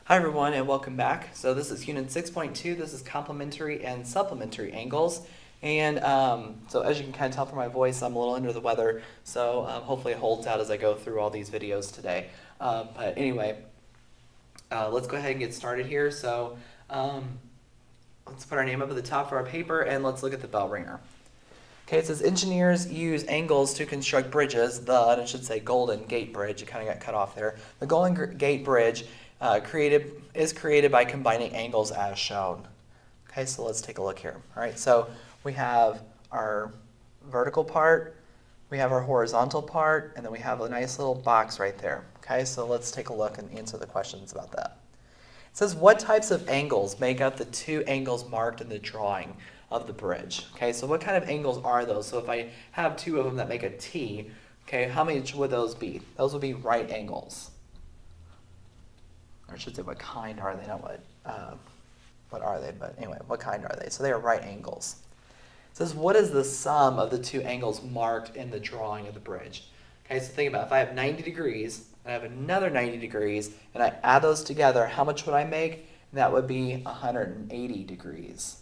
Hi everyone and welcome back. So this is Unit 6.2. This is complementary and supplementary angles. And so as you can kind of tell from my voice, I'm a little under the weather. So hopefully it holds out as I go through all these videos today. But anyway, let's go ahead and get started here. So let's put our name up at the top for our paper and let's look at the bell ringer. Okay, it says engineers use angles to construct bridges. And it should say Golden Gate Bridge. It kind of got cut off there. The Golden Gate Bridge is created by combining angles as shown. Okay, so let's take a look here. All right, so we have our vertical part, we have our horizontal part, and then we have a nice little box right there. Okay, so let's take a look and answer the questions about that. It says, what types of angles make up the two angles marked in the drawing of the bridge? Okay, so what kind of angles are those? So if I have two of them that make a T, okay, how many would those be? Those would be right angles. Or I should say, what kind are they? Not what are they, but anyway, what kind are they? So they are right angles. It says, what is the sum of the two angles marked in the drawing of the bridge? Okay, so think about it. If I have 90 degrees, and I have another 90 degrees, and I add those together, how much would I make? That would be 180 degrees.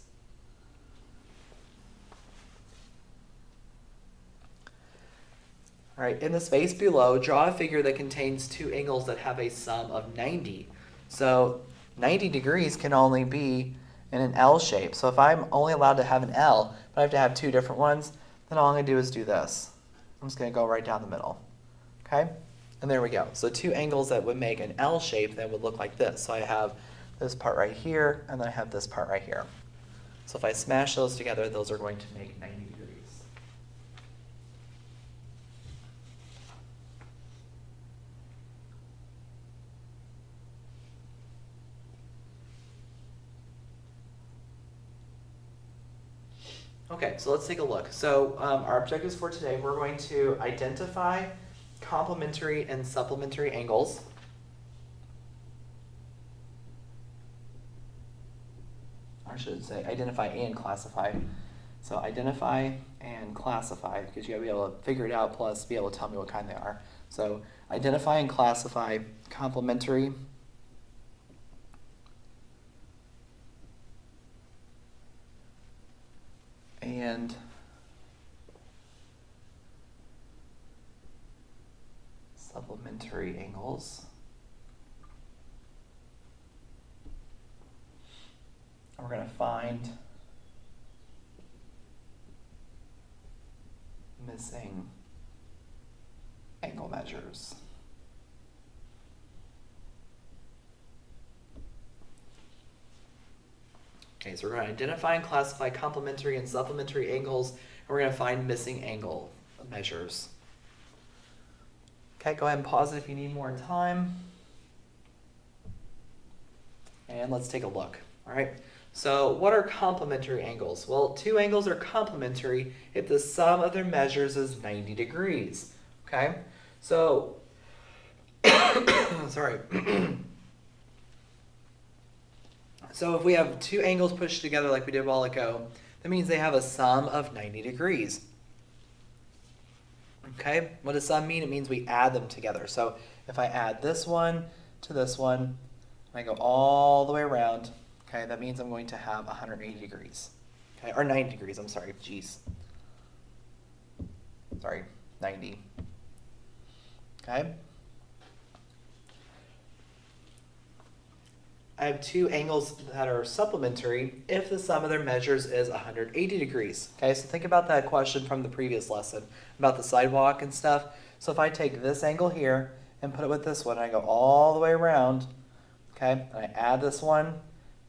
All right, in the space below, draw a figure that contains two angles that have a sum of 90. So 90 degrees can only be in an L shape. So if I'm only allowed to have an L, but I have to have two different ones, then all I'm going to do is do this. I'm just going to go right down the middle. Okay? And there we go. So two angles that would make an L shape that would look like this. So I have this part right here, and then I have this part right here. So if I smash those together, those are going to make 90 degrees. Okay, so let's take a look. So our objectives for today, we're going to identify complementary and supplementary angles. Or I should say identify and classify. So identify and classify, because you got to be able to figure it out, plus be able to tell me what kind they are. So identify and classify complementary and supplementary angles. And we're going to find missing angle measures. Okay, so we're going to identify and classify complementary and supplementary angles, and we're going to find missing angle measures. Okay, go ahead and pause it if you need more time. And let's take a look. All right, so what are complementary angles? Well, two angles are complementary if the sum of their measures is 90 degrees. Okay, so, sorry. So if we have two angles pushed together like we did a while ago, that means they have a sum of 90 degrees. Okay, what does sum mean? It means we add them together. So if I add this one to this one, and I go all the way around, okay, that means I'm going to have 180 degrees. Okay, or 90 degrees, I'm sorry, geez. Sorry, 90. Okay. I have two angles that are supplementary if the sum of their measures is 180 degrees. Okay, so think about that question from the previous lesson about the sidewalk and stuff. So if I take this angle here and put it with this one, I go all the way around, okay, and I add this one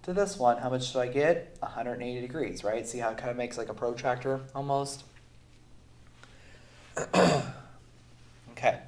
to this one, how much do I get? 180 degrees, right? See how it kind of makes like a protractor almost? Okay.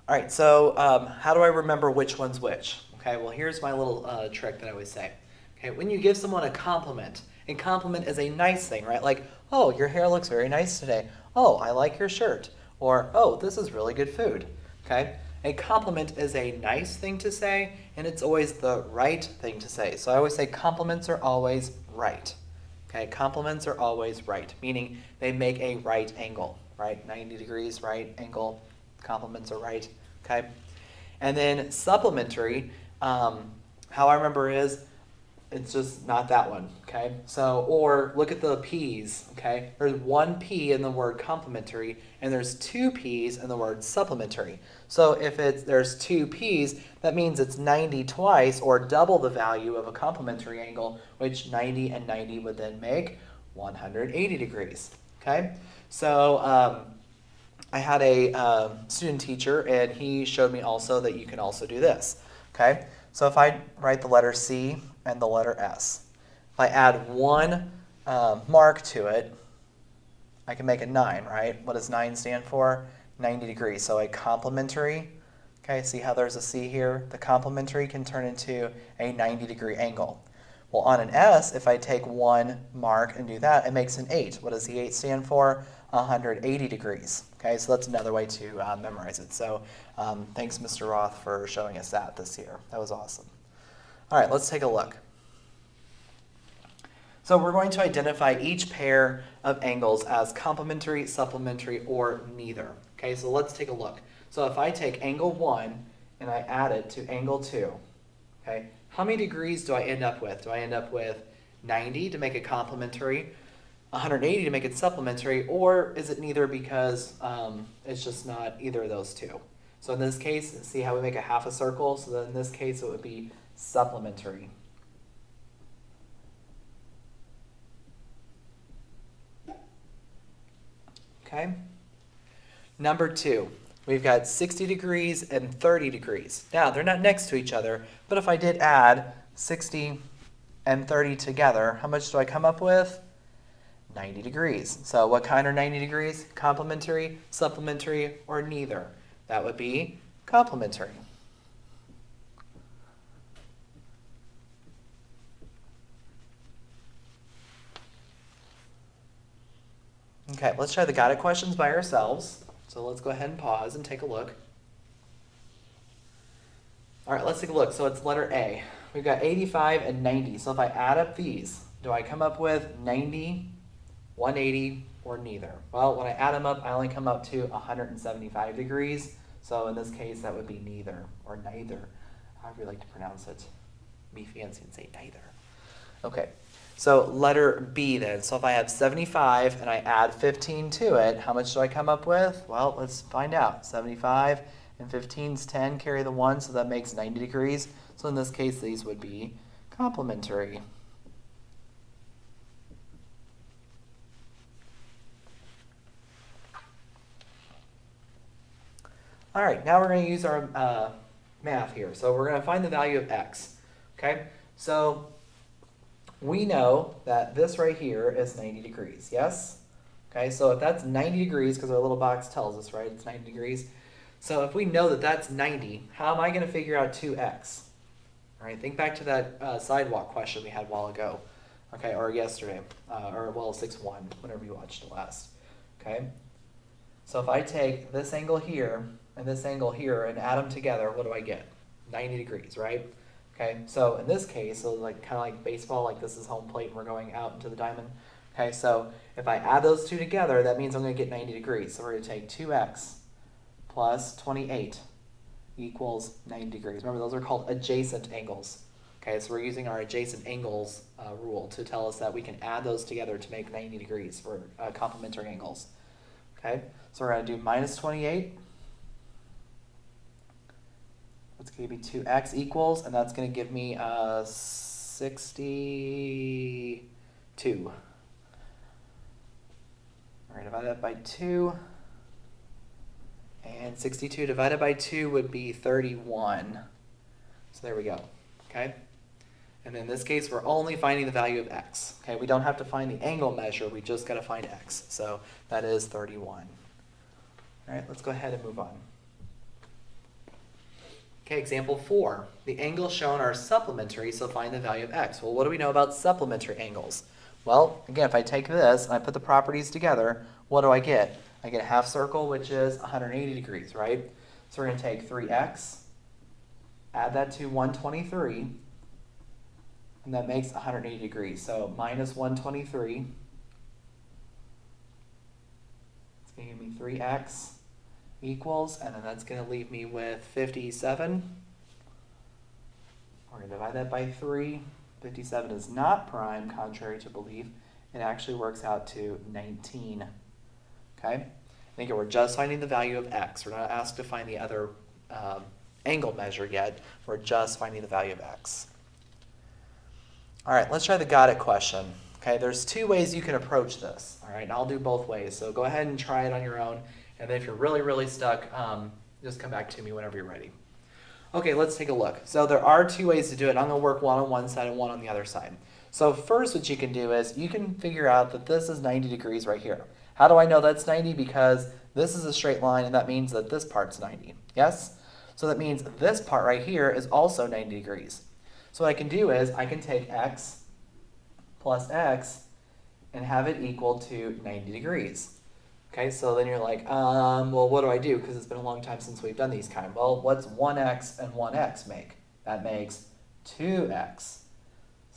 All right, so how do I remember which one's which? Okay, well, here's my little trick that I always say. Okay, when you give someone a compliment is a nice thing, right? Like, oh, your hair looks very nice today. Oh, I like your shirt. Or, oh, this is really good food. Okay, a compliment is a nice thing to say, and it's always the right thing to say. So I always say compliments are always right. Okay, compliments are always right, meaning they make a right angle, right? 90 degrees, right angle. Compliments are right, okay? And then supplementary, how I remember is it's just not that one, okay? So, or look at the P's, okay? There's one P in the word complementary, and there's two P's in the word supplementary. So if there's two P's, that means it's 90 twice, or double the value of a complementary angle, which 90 and 90 would then make 180 degrees, okay? So I had a student teacher, and he showed me also that you can also do this, okay? So if I write the letter C and the letter S, if I add one mark to it, I can make a 9, right? What does 9 stand for? 90 degrees. So a complementary, okay, see how there's a C here? The complementary can turn into a 90-degree angle. Well, on an S, if I take one mark and do that, it makes an 8. What does the 8 stand for? 180 degrees. Okay, so that's another way to memorize it. So thanks, Mr. Roth, for showing us that this year. That was awesome. All right, let's take a look. So we're going to identify each pair of angles as complementary, supplementary, or neither. Okay, so let's take a look. So if I take angle 1 and I add it to angle 2, okay, how many degrees do I end up with? Do I end up with 90 to make it complementary, 180 to make it supplementary, or is it neither because it's just not either of those two? So in this case, see how we make a half a circle? So then in this case, it would be supplementary. Okay. Number 2, we've got 60 degrees and 30 degrees. Now, they're not next to each other, but if I did add 60 and 30 together, how much do I come up with? 90 degrees. So what kind are 90 degrees? Complementary, supplementary, or neither? That would be complementary. Okay, let's try the got it questions by ourselves. So let's go ahead and pause and take a look. All right, let's take a look. So it's letter A. We've got 85 and 90. So if I add up these, do I come up with 90, 180, or neither? Well, when I add them up, I only come up to 175 degrees. So in this case, that would be neither, or neither. However you like to pronounce it. Be fancy and say neither. Okay, so letter B then. So if I have 75 and I add 15 to it, how much do I come up with? Well, let's find out. 75 and 15 is 10, carry the 1, so that makes 90 degrees. So in this case, these would be complementary. All right, now we're going to use our math here. So we're going to find the value of x. Okay, so we know that this right here is 90 degrees, yes? Okay, so if that's 90 degrees, because our little box tells us, right, it's 90 degrees. So if we know that that's 90, how am I going to figure out 2x? All right, think back to that sidewalk question we had a while ago, okay, or yesterday, or well, 6-1, whenever you watched it last, okay? So if I take this angle here and this angle here and add them together, what do I get? 90 degrees, right? Okay, so in this case, so like kind of like baseball, like this is home plate and we're going out into the diamond. Okay, so if I add those two together, that means I'm going to get 90 degrees. So we're going to take 2x plus 28 equals 90 degrees. Remember, those are called adjacent angles. Okay, so we're using our adjacent angles rule to tell us that we can add those together to make 90 degrees for complementary angles. Okay, so we're going to do minus 28. It's going to be 2x equals, and that's going to give me 62. All right, divide that by 2. And 62 divided by 2 would be 31. So there we go, okay? And in this case, we're only finding the value of x. Okay, we don't have to find the angle measure, we just got to find x. So that is 31. All right, let's go ahead and move on. Okay, example 4. The angles shown are supplementary, so find the value of x. Well, what do we know about supplementary angles? Well, again, if I take this and I put the properties together, what do I get? I get a half circle, which is 180 degrees, right? So we're going to take 3x, add that to 123, and that makes 180 degrees. So minus 123, it's going to give me 3x, equals, and then that's going to leave me with 57. We're going to divide that by 3. 57 is not prime, contrary to belief. It actually works out to 19. Okay? Again, we're just finding the value of x. We're not asked to find the other angle measure yet. We're just finding the value of x. All right, let's try the got it question. Okay, there's two ways you can approach this. All right, and I'll do both ways. So go ahead and try it on your own. And then if you're really, really stuck, just come back to me whenever you're ready. Okay, let's take a look. So there are two ways to do it. I'm going to work one on one side and one on the other side. So first what you can do is you can figure out that this is 90 degrees right here. How do I know that's 90? Because this is a straight line, and that means that this part's 90. Yes? So that means this part right here is also 90 degrees. So what I can do is I can take x plus x and have it equal to 90 degrees. Okay, so then you're like, well, what do I do? Because it's been a long time since we've done these kind. Well, what's 1x and 1x make? That makes 2x.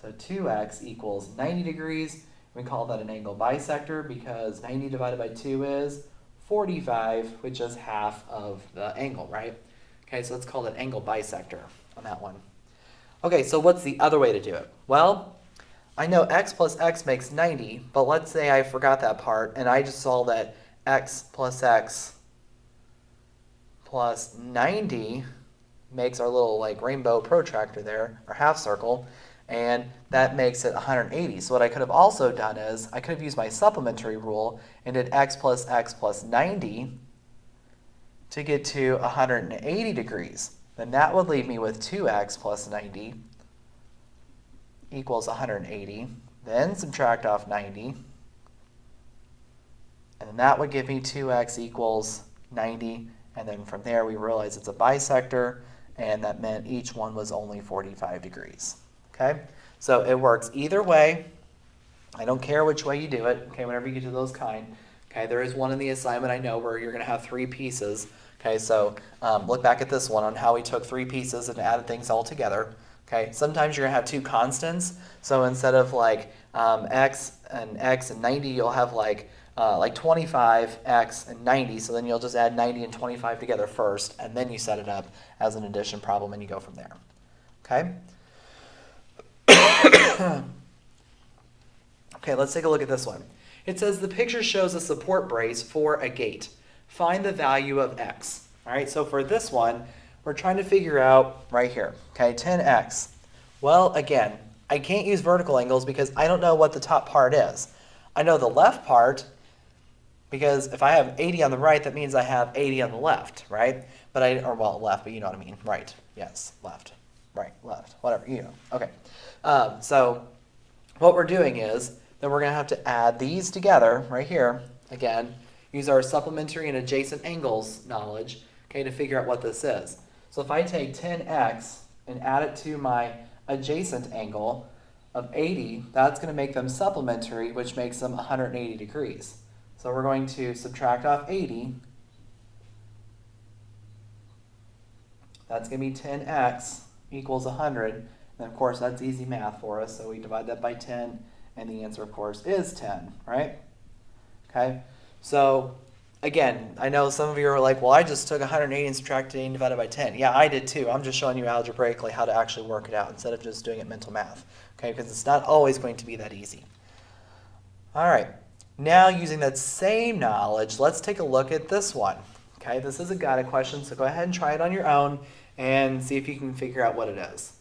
So 2x equals 90 degrees. We call that an angle bisector because 90 divided by 2 is 45, which is half of the angle, right? Okay, so let's call it angle bisector on that one. Okay, so what's the other way to do it? Well, I know x plus x makes 90, but let's say I forgot that part and I just saw that x plus 90 makes our little like rainbow protractor there, or half circle, and that makes it 180. So what I could have also done is I could have used my supplementary rule and did x plus 90 to get to 180 degrees. Then that would leave me with 2x plus 90 equals 180. Then subtract off 90. And then that would give me 2x equals 90. And then from there we realize it's a bisector, and that meant each one was only 45 degrees. Okay? So it works either way. I don't care which way you do it, okay, whenever you get to those kind. Okay, there is one in the assignment I know where you're going to have 3 pieces. Okay, so look back at this one on how we took 3 pieces and added things all together. Okay, sometimes you're going to have 2 constants. So instead of like x and 90, you'll have like 25x and 90. So then you'll just add 90 and 25 together first, and then you set it up as an addition problem, and you go from there. Okay? Okay, let's take a look at this one. It says the picture shows a support brace for a gate. Find the value of x. All right, so for this one, we're trying to figure out right here, okay, 10x. Well, again, I can't use vertical angles because I don't know what the top part is. I know the left part because if I have 80 on the right, that means I have 80 on the left, right? But left, but you know what I mean. Right, yes, left, right, left, whatever, you know. Okay, so what we're doing is then we're going to have to add these together right here, again, use our supplementary and adjacent angles knowledge, okay, to figure out what this is. So if I take 10x and add it to my adjacent angle of 80, that's going to make them supplementary, which makes them 180 degrees. So we're going to subtract off 80. That's going to be 10x equals 100. And of course, that's easy math for us, so we divide that by 10, and the answer, of course, is 10, right? Okay, so again, I know some of you are like, well, I just took 180 and subtracted 80 divided by 10. Yeah, I did too. I'm just showing you algebraically how to actually work it out instead of just doing it mental math, okay, because it's not always going to be that easy. All right, now using that same knowledge, let's take a look at this one. Okay, this is a guided question, so go ahead and try it on your own and see if you can figure out what it is.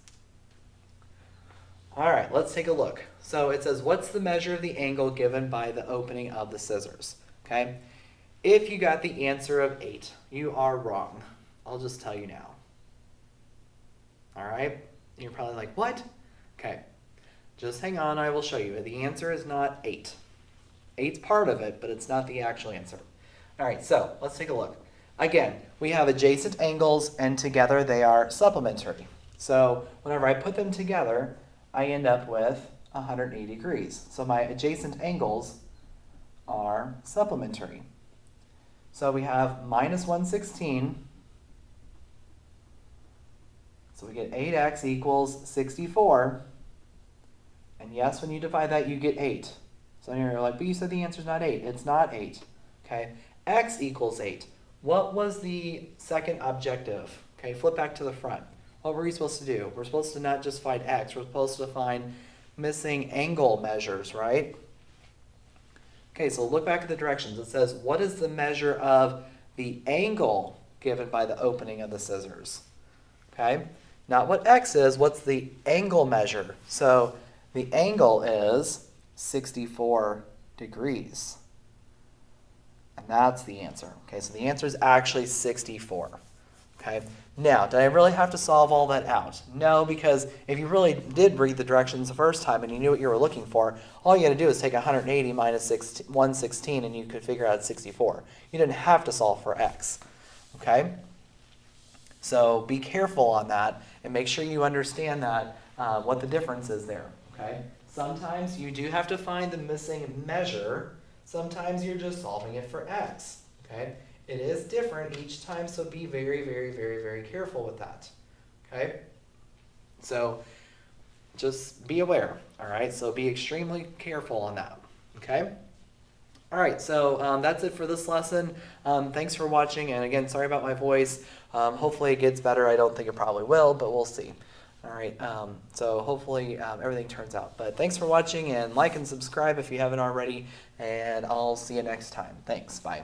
All right, let's take a look. So it says, what's the measure of the angle given by the opening of the scissors? Okay, if you got the answer of 8, you are wrong. I'll just tell you now. All right, you're probably like, what? Okay, just hang on, I will show you. The answer is not 8. 8's part of it, but it's not the actual answer. All right, so let's take a look. Again, we have adjacent angles, and together they are supplementary. So whenever I put them together, I end up with 180 degrees. So my adjacent angles are supplementary. So we have minus 116. So we get 8x equals 64. And yes, when you divide that, you get 8. So you're like, but you said the answer's not 8. It's not 8. Okay, x equals 8. what was the second objective? Okay, flip back to the front. What were we supposed to do? We're supposed to not just find x, we're supposed to find missing angle measures, right? Okay, so look back at the directions. It says, what is the measure of the angle given by the opening of the scissors? Okay, not what x is, what's the angle measure? So the angle is 64 degrees. And that's the answer. Okay, so the answer is actually 64. Okay, now, did I really have to solve all that out? No, because if you really did read the directions the first time and you knew what you were looking for, all you had to do is take 180 minus 116 and you could figure out 64. You didn't have to solve for x. Okay? So be careful on that and make sure you understand that, what the difference is there. Okay? Sometimes you do have to find the missing measure. Sometimes you're just solving it for x. Okay? It is different each time, so be very, very, very, very careful with that. Okay? So just be aware. All right? So be extremely careful on that. Okay? All right, so that's it for this lesson. Thanks for watching, and again, sorry about my voice. Hopefully it gets better. I don't think it probably will, but we'll see. All right, so hopefully everything turns out. But thanks for watching, and like and subscribe if you haven't already, and I'll see you next time. Thanks, bye.